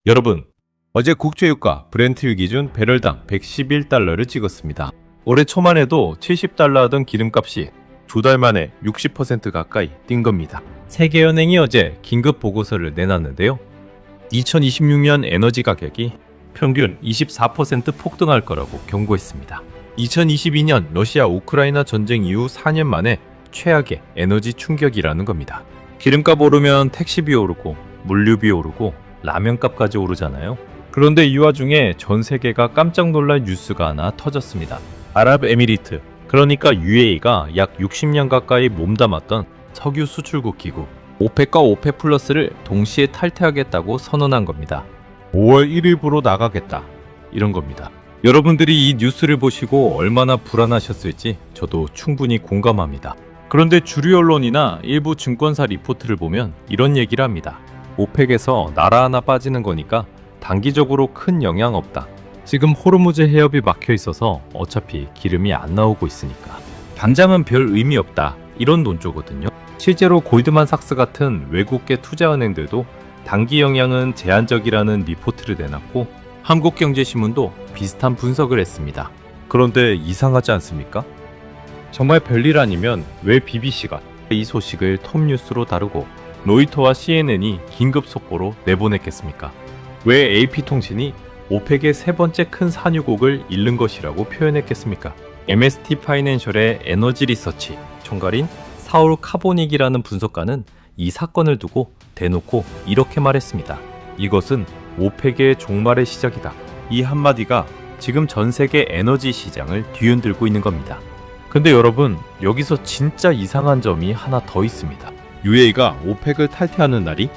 여러분, 어제 국제유가 브렌트유 기준 배럴당 111달러를 찍었습니다. 올해 초만 해도 70달러 하던 기름값이 두 달 만에 60% 가까이 뛴 겁니다. 세계연행이 어제 긴급 보고서를 내놨는데요. 2026년 에너지 가격이 평균 24% 폭등할 거라고 경고했습니다. 2022년 러시아 우크라이나 전쟁 이후 4년 만에 최악의 에너지 충격이라는 겁니다. 기름값 오르면 택시비 오르고 물류비 오르고 라면값까지 오르잖아요. 그런데 이 와중에 전 세계가 깜짝 놀랄 뉴스가 하나 터졌습니다. 아랍에미리트, 그러니까 UAE가 약 60년 가까이 몸담았던 석유 수출국 기구 오펙과 오펙 플러스를 동시에 탈퇴하겠다고 선언한 겁니다. 5월 1일부로 나가겠다, 이런 겁니다. 여러분들이 이 뉴스를 보시고 얼마나 불안하셨을지 저도 충분히 공감합니다. 그런데 주류 언론이나 일부 증권사 리포트를 보면 이런 얘기를 합니다. 오펙에서 나라 하나 빠지는 거니까 단기적으로 큰 영향 없다. 지금 호르무즈 해협이 막혀 있어서 어차피 기름이 안 나오고 있으니까 당장은 별 의미 없다, 이런 논조거든요. 실제로 골드만삭스 같은 외국계 투자은행들도 단기 영향은 제한적이라는 리포트를 내놨고 한국경제신문도 비슷한 분석을 했습니다. 그런데 이상하지 않습니까? 정말 별일 아니면 왜 BBC가 이 소식을 톱뉴스로 다루고 로이터와 CNN이 긴급 속보로 내보냈겠습니까? 왜 AP통신이 오펙의 세 번째 큰 산유국을 잃는 것이라고 표현했겠습니까? MST 파이낸셜의 에너지 리서치 총괄인 사울 카보닉이라는 분석가는 이 사건을 두고 대놓고 이렇게 말했습니다. 이것은 오펙의 종말의 시작이다. 이 한마디가 지금 전 세계 에너지 시장을 뒤흔들고 있는 겁니다. 근데 여러분, 여기서 진짜 이상한 점이 하나 더 있습니다. UAE가 오펙을 탈퇴하는 날이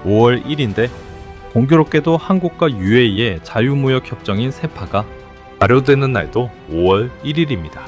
5월 1일인데 공교롭게도 한국과 UAE의 자유무역 협정인 세파가 발효되는 날도 5월 1일입니다.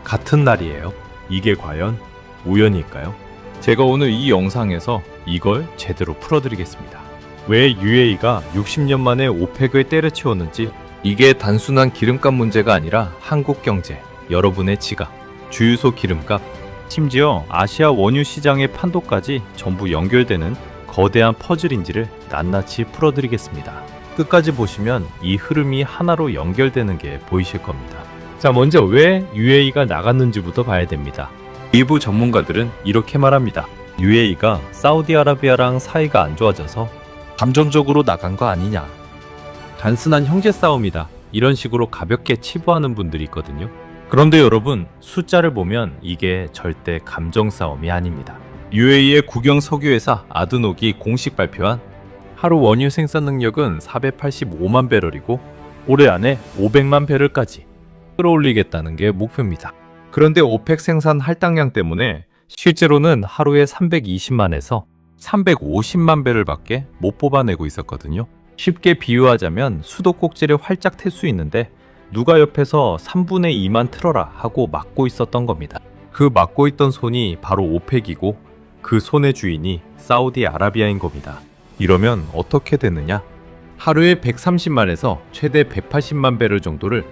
같은 날이에요. 이게 과연 우연일까요? 제가 오늘 이 영상에서 이걸 제대로 풀어드리겠습니다. 왜 UAE가 60년 만에 오펙을 때려치웠는지, 이게 단순한 기름값 문제가 아니라 한국 경제, 여러분의 지갑, 주유소 기름값, 심지어 아시아 원유 시장의 판도까지 전부 연결되는 거대한 퍼즐인지를 낱낱이 풀어드리겠습니다. 끝까지 보시면 이 흐름이 하나로 연결되는 게 보이실 겁니다. 자, 먼저 왜 UAE가 나갔는지부터 봐야 됩니다. 일부 전문가들은 이렇게 말합니다. UAE가 사우디아라비아랑 사이가 안 좋아져서 감정적으로 나간 거 아니냐. 단순한 형제 싸움이다, 이런 식으로 가볍게 치부하는 분들이 있거든요. 그런데 여러분, 숫자를 보면 이게 절대 감정 싸움이 아닙니다. UAE의 국영 석유회사 아드녹이 공식 발표한 하루 원유 생산 능력은 485만 배럴이고 올해 안에 500만 배럴까지 끌어올리겠다는 게 목표입니다. 그런데 오펙 생산 할당량 때문에 실제로는 하루에 320만에서 350만 배럴밖에 못 뽑아내고 있었거든요. 쉽게 비유하자면 수도꼭지를 활짝 틀 수 있는데 누가 옆에서 3분의 2만 틀어라 하고 막고 있었던 겁니다. 그 막고 있던 손이 바로 오펙이고 그 손의 주인이 사우디아라비아인 겁니다. 이러면 어떻게 되느냐? 하루에 130만에서 최대 180만 배럴 정도를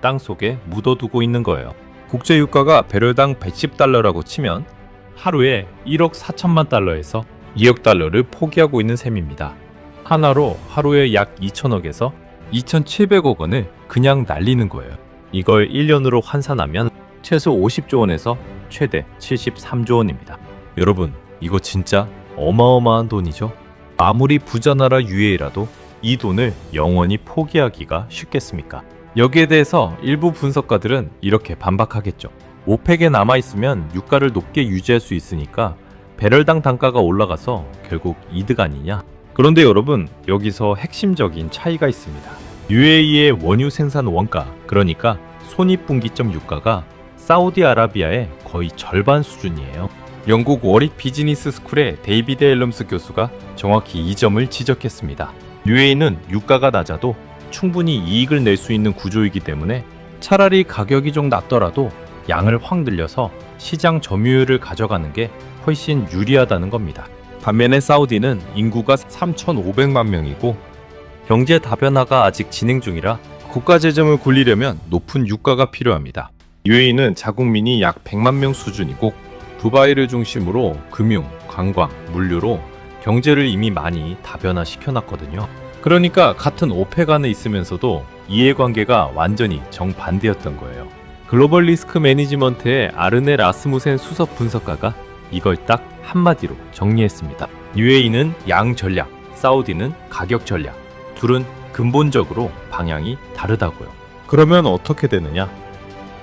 땅속에 묻어두고 있는 거예요. 국제유가가 배럴당 110달러라고 치면 하루에 1억 4천만 달러에서 2억 달러를 포기하고 있는 셈입니다. 하나로 하루에 약 2천억에서 2,700억 원을 그냥 날리는 거예요. 이걸 1년으로 환산하면 최소 50조 원에서 최대 73조 원입니다. 여러분, 이거 진짜 어마어마한 돈이죠? 아무리 부자 나라 UAE라도 이 돈을 영원히 포기하기가 쉽겠습니까? 여기에 대해서 일부 분석가들은 이렇게 반박하겠죠. 오펙에 남아있으면 유가를 높게 유지할 수 있으니까 배럴당 단가가 올라가서 결국 이득 아니냐? 그런데 여러분, 여기서 핵심적인 차이가 있습니다. UAE의 원유 생산 원가, 그러니까 손익분기점 유가가 사우디아라비아의 거의 절반 수준이에요. 영국 워릭 비즈니스 스쿨의 데이비드 앨럼스 교수가 정확히 이 점을 지적했습니다. UAE는 유가가 낮아도 충분히 이익을 낼 수 있는 구조이기 때문에 차라리 가격이 좀 낮더라도 양을 확 늘려서 시장 점유율을 가져가는 게 훨씬 유리하다는 겁니다. 반면에 사우디는 인구가 3,500만 명이고 경제 다변화가 아직 진행 중이라 국가 재정을 굴리려면 높은 유가가 필요합니다. UAE는 자국민이 약 100만 명 수준이고 두바이를 중심으로 금융, 관광, 물류로 경제를 이미 많이 다변화시켜놨거든요. 그러니까 같은 오펙 안에 있으면서도 이해관계가 완전히 정반대였던 거예요. 글로벌 리스크 매니지먼트의 아르네 라스무센 수석 분석가가 이걸 딱 한마디로 정리했습니다. UAE는 양 전략, 사우디는 가격 전략. 둘은 근본적으로 방향이 다르다고요. 그러면 어떻게 되느냐?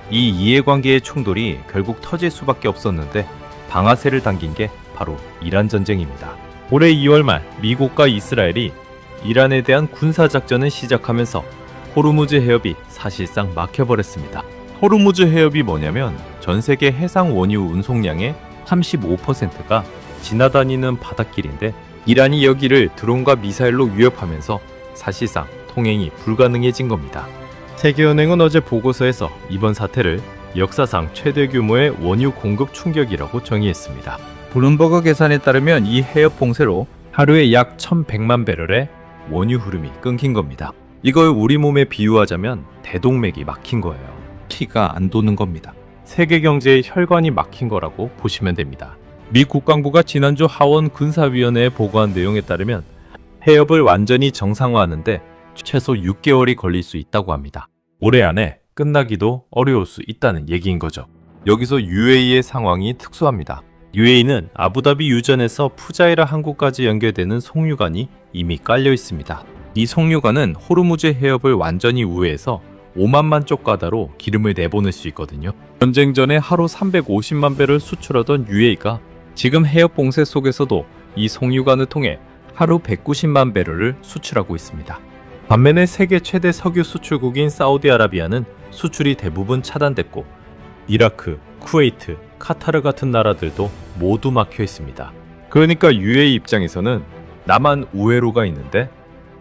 이 이해관계의 충돌이 결국 터질 수밖에 없었는데 방아쇠를 당긴 게 바로 이란 전쟁입니다. 올해 2월 말 미국과 이스라엘이 이란에 대한 군사작전을 시작하면서 호르무즈 해협이 사실상 막혀버렸습니다. 호르무즈 해협이 뭐냐면 전 세계 해상 원유 운송량의 35%가 지나다니는 바닷길인데 이란이 여기를 드론과 미사일로 위협하면서 사실상 통행이 불가능해진 겁니다. 세계은행은 어제 보고서에서 이번 사태를 역사상 최대 규모의 원유 공급 충격이라고 정의했습니다. 블룸버그 계산에 따르면 이 해협 봉쇄로 하루에 약 1100만 배럴의 원유 흐름이 끊긴 겁니다. 이걸 우리 몸에 비유하자면 대동맥이 막힌 거예요. 피가 안 도는 겁니다. 세계 경제의 혈관이 막힌 거라고 보시면 됩니다. 미 국방부가 지난주 하원 군사위원회에 보고한 내용에 따르면 해협을 완전히 정상화하는데 최소 6개월이 걸릴 수 있다고 합니다. 올해 안에 끝나기도 어려울 수 있다는 얘기인 거죠. 여기서 UAE의 상황이 특수합니다. UAE는 아부다비 유전에서 푸자이라 항구까지 연결되는 송유관이 이미 깔려 있습니다. 이 송유관은 호르무즈 해협을 완전히 우회해서 오만만 쪽 가다로 기름을 내보낼 수 있거든요. 전쟁 전에 하루 350만 배를 수출하던 UAE가 지금 해협 봉쇄 속에서도 이 송유관을 통해 하루 190만 배럴을 수출하고 있습니다. 반면에 세계 최대 석유 수출국인 사우디아라비아는 수출이 대부분 차단됐고 이라크, 쿠웨이트, 카타르 같은 나라들도 모두 막혀 있습니다. 그러니까 UAE 입장에서는 나만 우회로가 있는데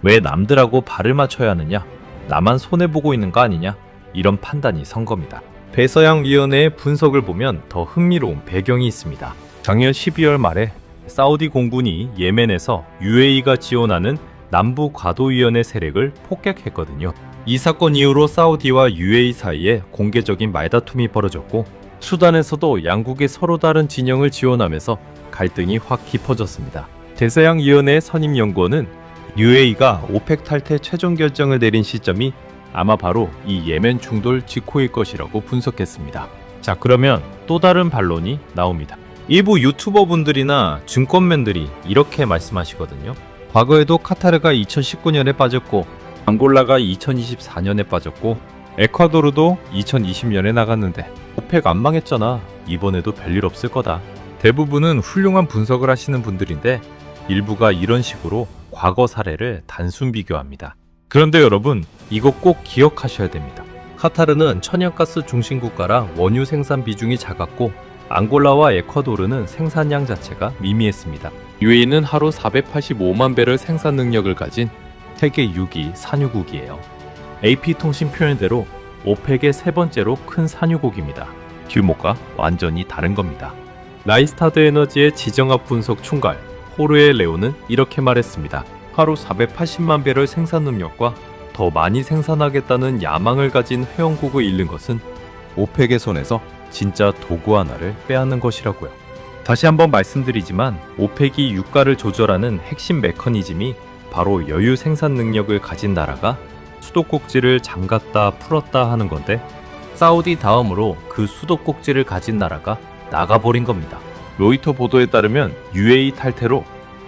왜 남들하고 발을 맞춰야 하느냐? 나만 손해보고 있는 거 아니냐? 이런 판단이 선 겁니다. 배서양 위원회의 분석을 보면 더 흥미로운 배경이 있습니다. 작년 12월 말에 사우디 공군이 예멘에서 UAE가 지원하는 남부 과도위원회 세력을 폭격했거든요. 이 사건 이후로 사우디와 UAE 사이에 공개적인 말다툼이 벌어졌고 수단에서도 양국의 서로 다른 진영을 지원하면서 갈등이 확 깊어졌습니다. 대서양위원회의 선임연구원은 UAE가 오펙 탈퇴 최종 결정을 내린 시점이 아마 바로 이 예멘 충돌 직후일 것이라고 분석했습니다. 자, 그러면 또 다른 반론이 나옵니다. 일부 유튜버분들이나 증권맨들이 이렇게 말씀하시거든요. 과거에도 카타르가 2019년에 빠졌고 앙골라가 2024년에 빠졌고 에콰도르도 2020년에 나갔는데 오펙 안 망했잖아. 이번에도 별일 없을 거다. 대부분은 훌륭한 분석을 하시는 분들인데 일부가 이런 식으로 과거 사례를 단순 비교합니다. 그런데 여러분, 이거 꼭 기억하셔야 됩니다. 카타르는 천연가스 중심 국가라 원유 생산 비중이 작았고 앙골라와 에콰도르는 생산량 자체가 미미했습니다. UAE는 하루 485만 배럴 생산 능력을 가진 세계 6위 산유국이에요. AP통신 표현대로 오펙의 세 번째로 큰 산유국입니다. 규모가 완전히 다른 겁니다. 라이스타드 에너지의 지정학 분석 총괄 호르에 레오는 이렇게 말했습니다. 하루 480만 배럴 생산 능력과 더 많이 생산하겠다는 야망을 가진 회원국을 잃는 것은 오펙의 손에서 진짜 도구 하나를 빼앗는 것이라고요. 다시 한번 말씀드리지만 오펙이 유가를 조절하는 핵심 메커니즘이 바로 여유 생산 능력을 가진 나라가 수도꼭지를 잠갔다 풀었다 하는 건데 사우디 다음으로 그 수도꼭지를 가진 나라가 나가버린 겁니다. 로이터 보도에 따르면 UAE 탈퇴로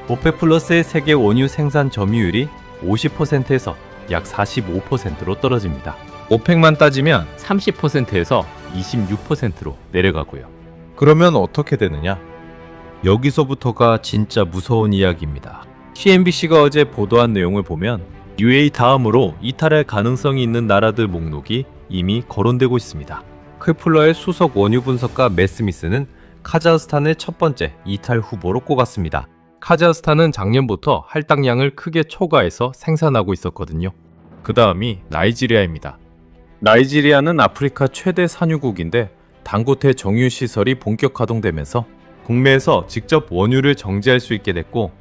오펙 플러스의 세계 원유 생산 점유율이 50%에서 약 45%로 떨어집니다. 오펙만 따지면 30%에서 26%로 내려가고요. 그러면 어떻게 되느냐? 여기서부터가 진짜 무서운 이야기입니다. CNBC가 어제 보도한 내용을 보면 UAE 다음으로 이탈할 가능성이 있는 나라들 목록이 이미 거론되고 있습니다. 크플러의 수석 원유 분석가 맷 스미스는 카자흐스탄을 첫 번째 이탈 후보로 꼽았습니다. 카자흐스탄은 작년부터 할당량을 크게 초과해서 생산하고 있었거든요. 그 다음이 나이지리아입니다. 나이지리아는 아프리카 최대 산유국인데 당고테 정유 시설이 본격 가동되면서 국내에서 직접 원유를 정제할 수 있게 됐고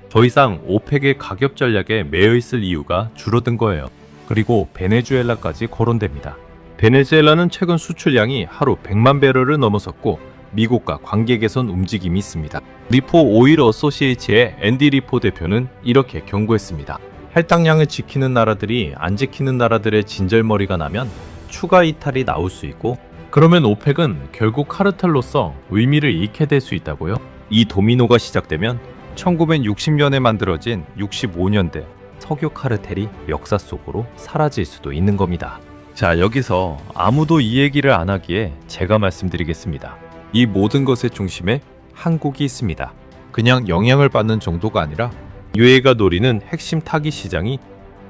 더 이상 오펙의 가격 전략에 매여 있을 이유가 줄어든 거예요. 그리고 베네수엘라까지 거론됩니다. 베네수엘라는 최근 수출량이 하루 100만 배럴을 넘어섰고 미국과 관계 개선 움직임이 있습니다. 리포 오일 어소시에이츠의 앤디 리포 대표는 이렇게 경고했습니다. 할당량을 지키는 나라들이 안 지키는 나라들의 진절머리가 나면 추가 이탈이 나올 수 있고, 그러면 오펙은 결국 카르텔로서 의미를 잃게 될 수 있다고요. 이 도미노가 시작되면 1960년에 만들어진 65년대 석유 카르텔이 역사 속으로 사라질 수도 있는 겁니다. 자, 여기서 아무도 이 얘기를 안 하기에 제가 말씀드리겠습니다. 이 모든 것의 중심에 한국이 있습니다. 그냥 영향을 받는 정도가 아니라 UAE가 노리는 핵심 타깃 시장이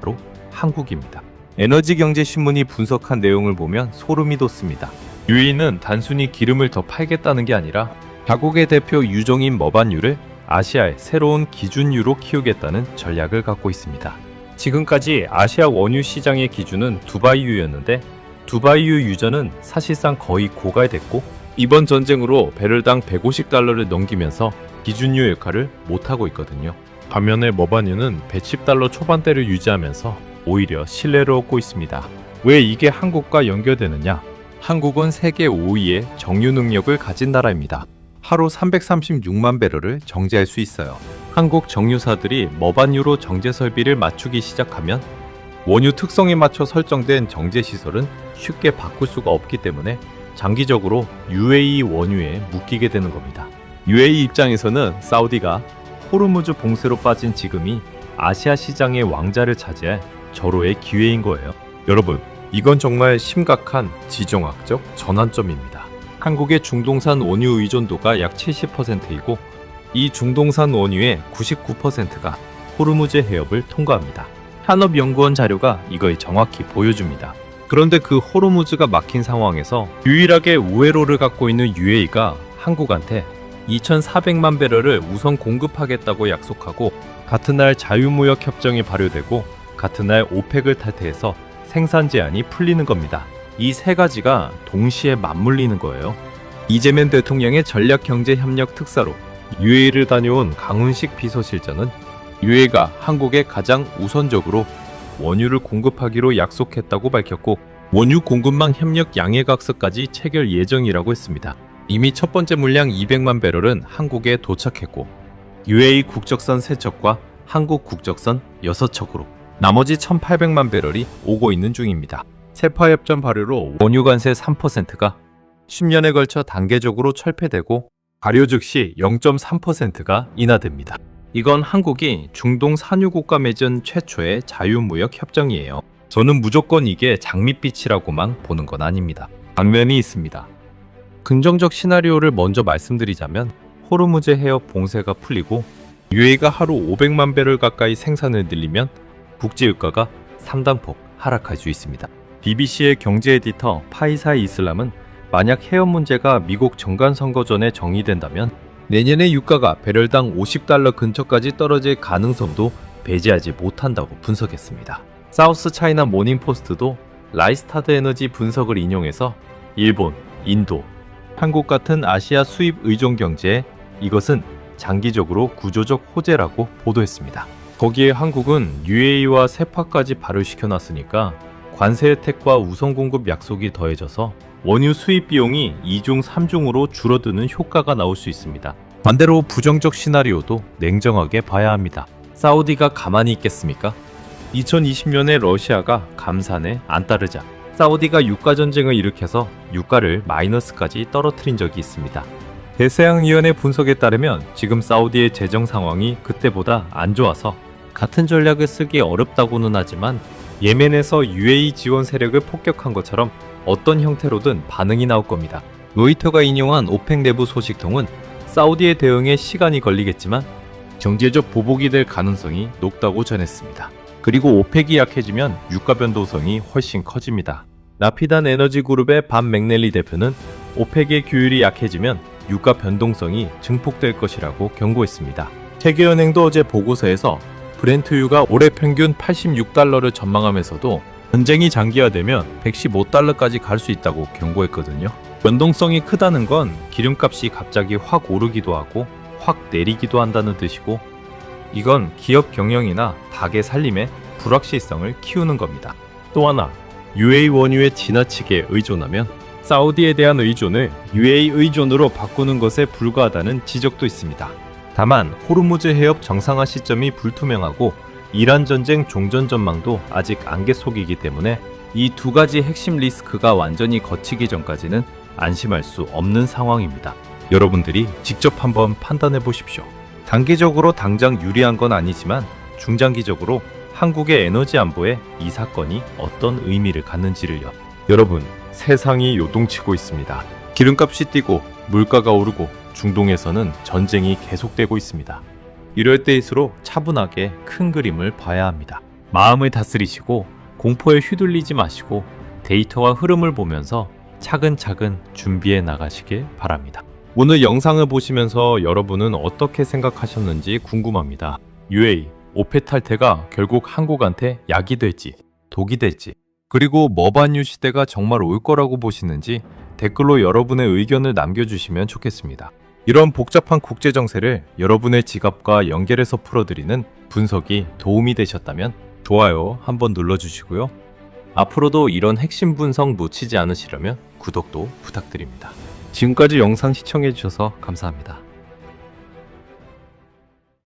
바로 한국입니다. 에너지경제신문이 분석한 내용을 보면 소름이 돋습니다. UAE는 단순히 기름을 더 팔겠다는 게 아니라 자국의 대표 유종인 머반유를 아시아의 새로운 기준유로 키우겠다는 전략을 갖고 있습니다. 지금까지 아시아 원유 시장의 기준은 두바이유였는데, 두바이유 유저는 사실상 거의 고갈됐고, 이번 전쟁으로 배럴당 150달러를 넘기면서 기준유 역할을 못하고 있거든요. 반면에 머반유는 110달러 초반대를 유지하면서 오히려 신뢰를 얻고 있습니다. 왜 이게 한국과 연결되느냐? 한국은 세계 5위의 정유 능력을 가진 나라입니다. 하루 336만 배럴을 정제할 수 있어요. 한국 정유사들이 머반유로 정제 설비를 맞추기 시작하면 원유 특성에 맞춰 설정된 정제 시설은 쉽게 바꿀 수가 없기 때문에 장기적으로 UAE 원유에 묶이게 되는 겁니다. UAE 입장에서는 사우디가 호르무즈 봉쇄로 빠진 지금이 아시아 시장의 왕자를 차지할 절호의 기회인 거예요. 여러분, 이건 정말 심각한 지정학적 전환점입니다. 한국의 중동산 원유 의존도가 약 70%이고 이 중동산 원유의 99%가 호르무즈 해협을 통과합니다. 산업연구원 자료가 이걸 정확히 보여줍니다. 그런데 그 호르무즈가 막힌 상황에서 유일하게 우회로를 갖고 있는 UAE가 한국한테 2,400만 배럴을 우선 공급하겠다고 약속하고, 같은 날 자유무역 협정이 발효되고 같은 날 오펙을 탈퇴해서 생산 제한이 풀리는 겁니다. 이 세 가지가 동시에 맞물리는 거예요. 이재명 대통령의 전략경제협력 특사로 UAE를 다녀온 강훈식 비서실장은 UAE가 한국에 가장 우선적으로 원유를 공급하기로 약속했다고 밝혔고, 원유 공급망 협력 양해각서까지 체결 예정이라고 했습니다. 이미 첫 번째 물량 200만 배럴은 한국에 도착했고, UAE 국적선 3척과 한국 국적선 6척으로 나머지 1,800만 배럴이 오고 있는 중입니다. 세파 협정 발효로 원유 관세 3%가 10년에 걸쳐 단계적으로 철폐되고 발효 즉시 0.3%가 인하됩니다. 이건 한국이 중동 산유국가 맺은 최초의 자유무역 협정이에요. 저는 무조건 이게 장밋빛이라고만 보는 건 아닙니다. 방면이 있습니다. 긍정적 시나리오를 먼저 말씀드리자면, 호르무즈 해협 봉쇄가 풀리고 UAE가 하루 500만 배럴 가까이 생산을 늘리면 국제유가가 상당폭 하락할 수 있습니다. BBC의 경제 에디터 파이사 이슬람은 만약 해협 문제가 미국 정관선거 전에 정의된다면 내년에 유가가 배럴당 50달러 근처까지 떨어질 가능성도 배제하지 못한다고 분석했습니다. 사우스 차이나 모닝포스트도 라이스타드 에너지 분석을 인용해서 일본, 인도, 한국 같은 아시아 수입 의존 경제에 이것은 장기적으로 구조적 호재라고 보도했습니다. 거기에 한국은 UAE와 세파까지 발효시켜놨으니까 관세 혜택과 우선 공급 약속이 더해져서 원유 수입 비용이 2중 3중으로 줄어드는 효과가 나올 수 있습니다. 반대로 부정적 시나리오도 냉정하게 봐야 합니다. 사우디가 가만히 있겠습니까? 2020년에 러시아가 감산에 안 따르자 사우디가 유가전쟁을 일으켜서 유가를 마이너스까지 떨어뜨린 적이 있습니다. 대서양위원회 분석에 따르면 지금 사우디의 재정 상황이 그때보다 안 좋아서 같은 전략을 쓰기 어렵다고는 하지만 예멘에서 UAE 지원 세력을 폭격한 것처럼 어떤 형태로든 반응이 나올 겁니다. 로이터가 인용한 오펙 내부 소식통은 사우디의 대응에 시간이 걸리겠지만 경제적 보복이 될 가능성이 높다고 전했습니다. 그리고 오펙이 약해지면 유가 변동성이 훨씬 커집니다. 라피단 에너지 그룹의 반 맥넬리 대표는 오펙의 규율이 약해지면 유가 변동성이 증폭될 것이라고 경고했습니다. 세계은행도 어제 보고서에서 브렌트유가 올해 평균 86달러를 전망하면서도 전쟁이 장기화되면 115달러까지 갈 수 있다고 경고했거든요. 변동성이 크다는 건 기름값이 갑자기 확 오르기도 하고 확 내리기도 한다는 뜻이고, 이건 기업 경영이나 가게 살림의 불확실성을 키우는 겁니다. 또 하나, UAE 원유에 지나치게 의존하면 사우디에 대한 의존을 UAE 의존으로 바꾸는 것에 불과하다는 지적도 있습니다. 다만 호르무즈 해협 정상화 시점이 불투명하고 이란 전쟁 종전 전망도 아직 안개 속이기 때문에 이 두 가지 핵심 리스크가 완전히 거치기 전까지는 안심할 수 없는 상황입니다. 여러분들이 직접 한번 판단해 보십시오. 단기적으로 당장 유리한 건 아니지만 중장기적으로 한국의 에너지 안보에 이 사건이 어떤 의미를 갖는지를요. 여러분, 세상이 요동치고 있습니다. 기름값이 뛰고 물가가 오르고 중동에서는 전쟁이 계속되고 있습니다. 이럴 때일수록 차분하게 큰 그림을 봐야 합니다. 마음을 다스리시고 공포에 휘둘리지 마시고 데이터와 흐름을 보면서 차근차근 준비해 나가시길 바랍니다. 오늘 영상을 보시면서 여러분은 어떻게 생각하셨는지 궁금합니다. UAE, 오페 탈퇴가 결국 한국한테 약이 될지 독이 될지, 그리고 머반유 시대가 정말 올 거라고 보시는지 댓글로 여러분의 의견을 남겨주시면 좋겠습니다. 이런 복잡한 국제 정세를 여러분의 지갑과 연결해서 풀어드리는 분석이 도움이 되셨다면 좋아요 한번 눌러주시고요. 앞으로도 이런 핵심 분석 놓치지 않으시려면 구독도 부탁드립니다. 지금까지 영상 시청해주셔서 감사합니다.